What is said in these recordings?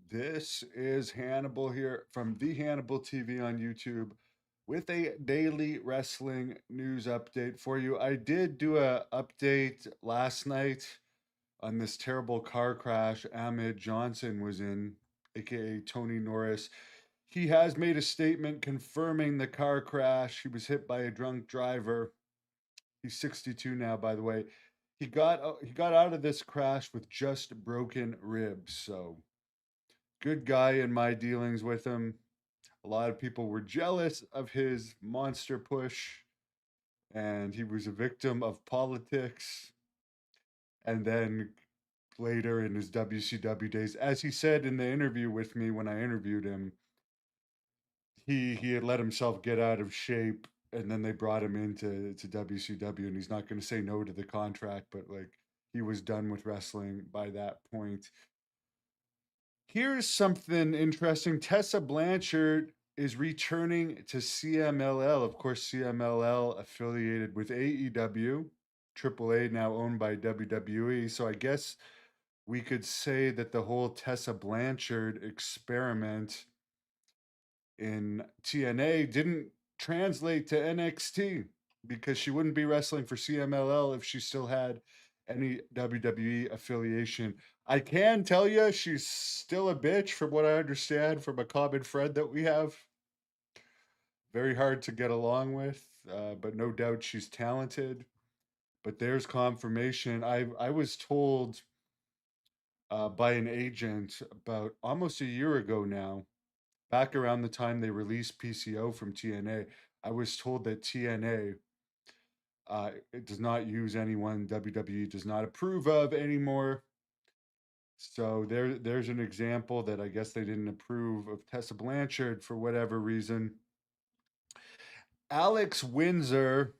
This is Hannibal here from the Hannibal TV on YouTube with a daily wrestling news update for you. I did do a update last night on this terrible car crash Ahmed Johnson was in, aka Tony Norris. He has made a statement confirming the car crash. He was hit by a drunk driver. He's 62 now, by the way. He got out of this crash with just broken ribs. So good guy in my dealings with him. A lot of people were jealous of his monster push, and he was a victim of politics. And then later in his WCW days, as he said in the interview with me when I interviewed him, he had let himself get out of shape, and then they brought him into WCW, and he's not going to say no to the contract, but like he was done with wrestling by that point. Here's something interesting. Tessa Blanchard is returning to CMLL. Of course, CMLL affiliated with AEW, AAA now owned by WWE. So I guess we could say that the whole Tessa Blanchard experiment in TNA didn't translate to NXT because she wouldn't be wrestling for CMLL if she still had any WWE affiliation. I can tell you she's still a bitch from what I understand from a common friend that we have. Very hard to get along with, but no doubt she's talented. But there's confirmation. I was told by an agent about almost a year ago now, back around the time they released PCO from TNA, I was told that TNA it does not use anyone WWE does not approve of anymore. So there's an example that I guess they didn't approve of Tessa Blanchard for whatever reason. Alex Windsor,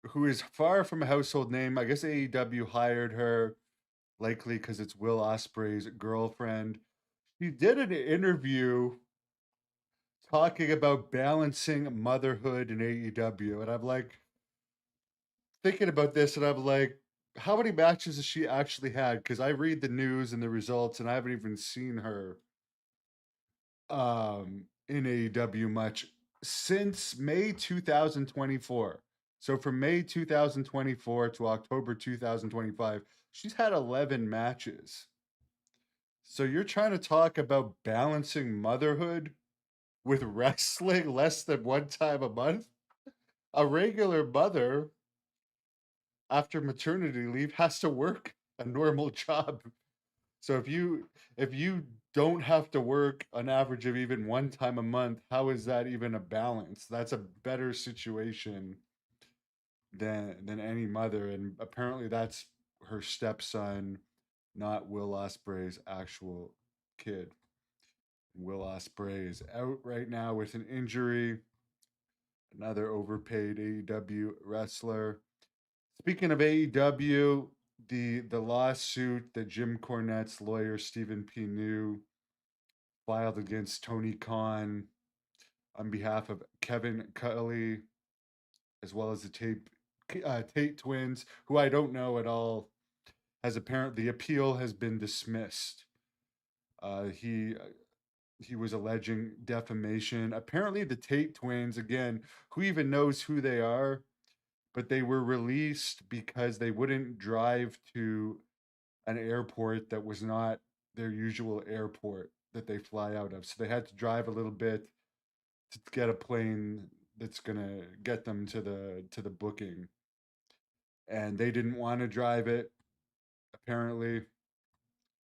who is far from a household name, I guess AEW hired her likely because it's Will Ospreay's girlfriend. She did an interview talking about balancing motherhood in AEW, and I'm like thinking about this, and I'm like, how many matches has she actually had? Because I read the news and the results, and I haven't even seen her in AEW much since May 2024. So from May 2024 to October 2025, she's had 11 matches. So you're trying to talk about balancing motherhood with wrestling less than one time a month? A regular mother after maternity leave has to work a normal job. So if you don't have to work an average of even one time a month, how is that even a balance? That's a better situation than any mother, and apparently that's her stepson, not Will Ospreay's actual kid. Will Ospreay is out right now with an injury. Another overpaid AEW wrestler. Speaking of AEW, the lawsuit that Jim Cornette's lawyer Stephen P. New filed against Tony Khan on behalf of Kevin Kelly, as well as the Tate twins, who I don't know at all, has apparently the appeal has been dismissed. He was alleging defamation. Apparently, the Tate twins, again, who even knows who they are, but they were released because they wouldn't drive to an airport that was not their usual airport that they fly out of. So they had to drive a little bit to get a plane that's gonna get them to the booking. And they didn't want to drive it, apparently.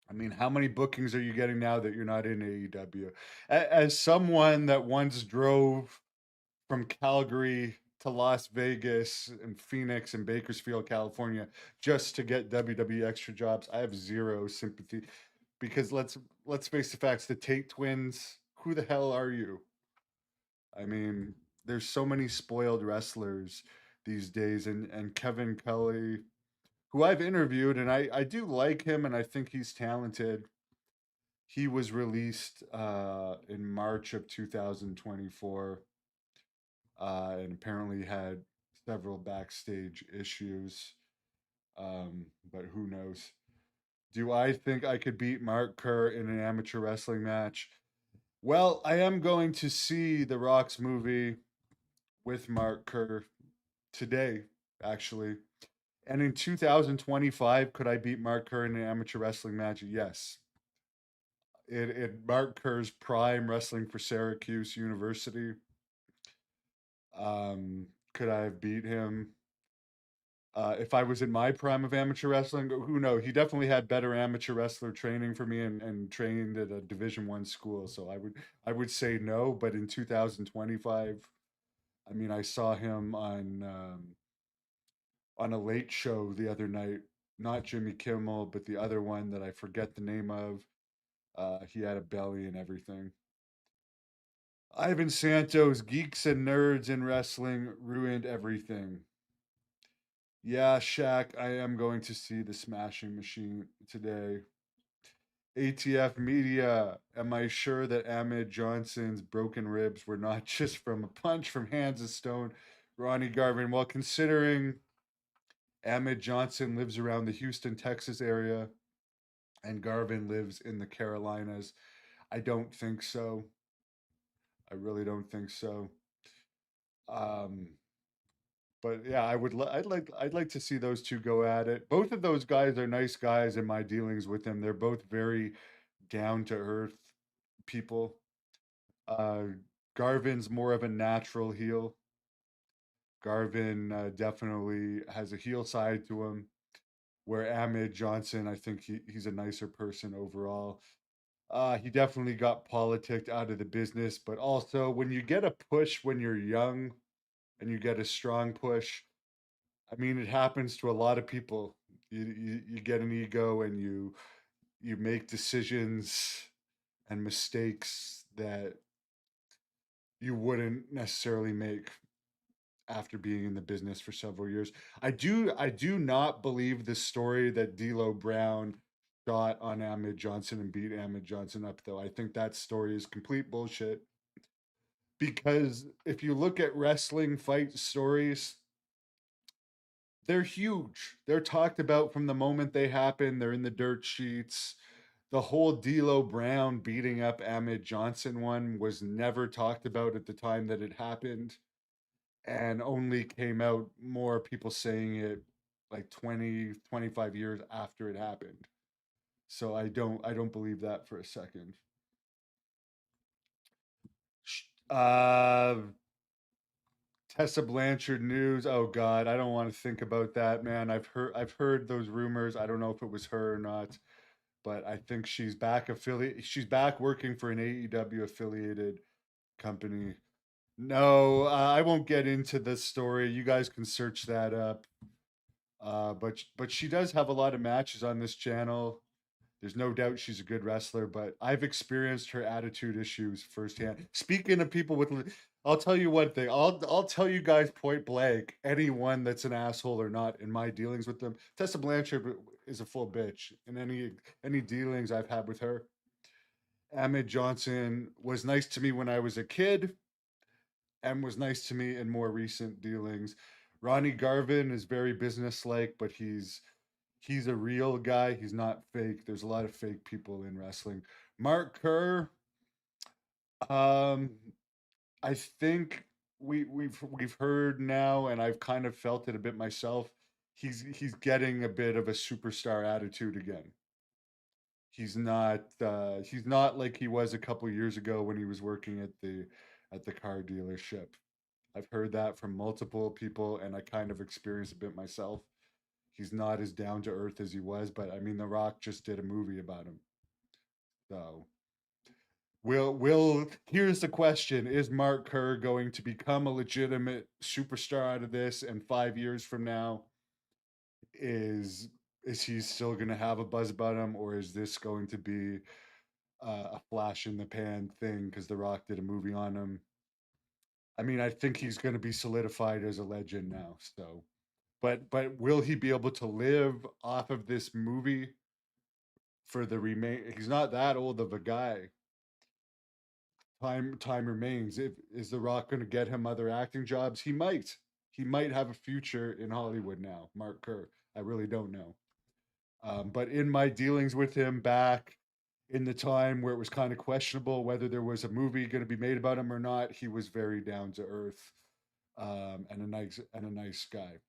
I mean, how many bookings are you getting now that you're not in AEW? As someone that once drove from Calgary to Las Vegas and Phoenix and Bakersfield, California, just to get WWE extra jobs, I have zero sympathy because let's face the facts. The Tate twins, who the hell are you? I mean, there's so many spoiled wrestlers these days, and Kevin Kelly, who I've interviewed, and I do like him, and I think he's talented. He was released in March of 2024, and apparently had several backstage issues. But who knows? Do I think I could beat Mark Kerr in an amateur wrestling match? Well, I am going to see the Rock's movie with Mark Kerr today, actually. And in 2025, could I beat Mark Kerr in an amateur wrestling match? Yes. In Mark Kerr's prime wrestling for Syracuse University, could I have beat him? If I was in my prime of amateur wrestling, who knows? He definitely had better amateur wrestler training for me and trained at a Division 1 school. So I would say no. But in 2025, I mean, I saw him on a late show the other night. Not Jimmy Kimmel, but the other one that I forget the name of. He had a belly and everything. Ivan Santos, geeks and nerds in wrestling ruined everything. Yeah, Shaq, I am going to see the Smashing Machine today. ATF Media, am I sure that Ahmed Johnson's broken ribs were not just from a punch from Hands of Stone? Ronnie Garvin, well, considering Ahmed Johnson lives around the Houston, Texas area and Garvin lives in the Carolinas, I don't think so. I really don't think so. Um, but yeah, I'd like to see those two go at it. Both of those guys are nice guys in my dealings with them. They're both very down to earth people. Uh, Garvin's more of a natural heel. Garvin definitely has a heel side to him, where Ahmed Johnson, I think he's a nicer person overall. He definitely got politicked out of the business, but also when you get a push when you're young and you get a strong push, I mean, it happens to a lot of people. You get an ego and you make decisions and mistakes that you wouldn't necessarily make after being in the business for several years. I do not believe the story that D'Lo Brown shot on Ahmed Johnson and beat Ahmed Johnson up though. I think that story is complete bullshit because if you look at wrestling fight stories, they're huge. They're talked about from the moment they happen. They're in the dirt sheets. The whole D'Lo Brown beating up Ahmed Johnson one was never talked about at the time that it happened, and only came out more people saying it like 20, 25 years after it happened. So I don't believe that for a second. Uh Tessa Blanchard news. Oh God, I don't want to think about that, man. I've heard those rumors. I don't know if it was her or not, but I think she's back working for an AEW affiliated company. No, I won't get into the story. You guys can search that up. But she does have a lot of matches on this channel. There's no doubt she's a good wrestler, but I've experienced her attitude issues firsthand. Speaking of people with, I'll tell you one thing. I'll tell you guys point blank. Anyone that's an asshole or not in my dealings with them, Tessa Blanchard is a full bitch in any dealings I've had with her. Ahmed Johnson was nice to me when I was a kid and was nice to me in more recent dealings. Ronnie Garvin is very businesslike, but he's a real guy. He's not fake. There's a lot of fake people in wrestling. Mark Kerr, um, I think we've heard now, and I've kind of felt it a bit myself. He's getting a bit of a superstar attitude again. He's not like he was a couple years ago when he was working at the car dealership. I've heard that from multiple people, and I kind of experienced a bit myself. He's not as down to earth as he was, but I mean, The Rock just did a movie about him. So, will here's the question: is Mark Kerr going to become a legitimate superstar out of this? And 5 years from now, is is he still going to have a buzz about him, or is this going to be a flash in the pan thing because The Rock did a movie on him? I mean, I think he's going to be solidified as a legend now. So, but will he be able to live off of this movie for the remain? He's not that old of a guy. Time remains. If is The Rock going to get him other acting jobs? He might. He might have a future in Hollywood now. Mark Kerr. I really don't know. But in my dealings with him back in the time where it was kind of questionable whether there was a movie going to be made about him or not, he was very down to earth, and a nice guy.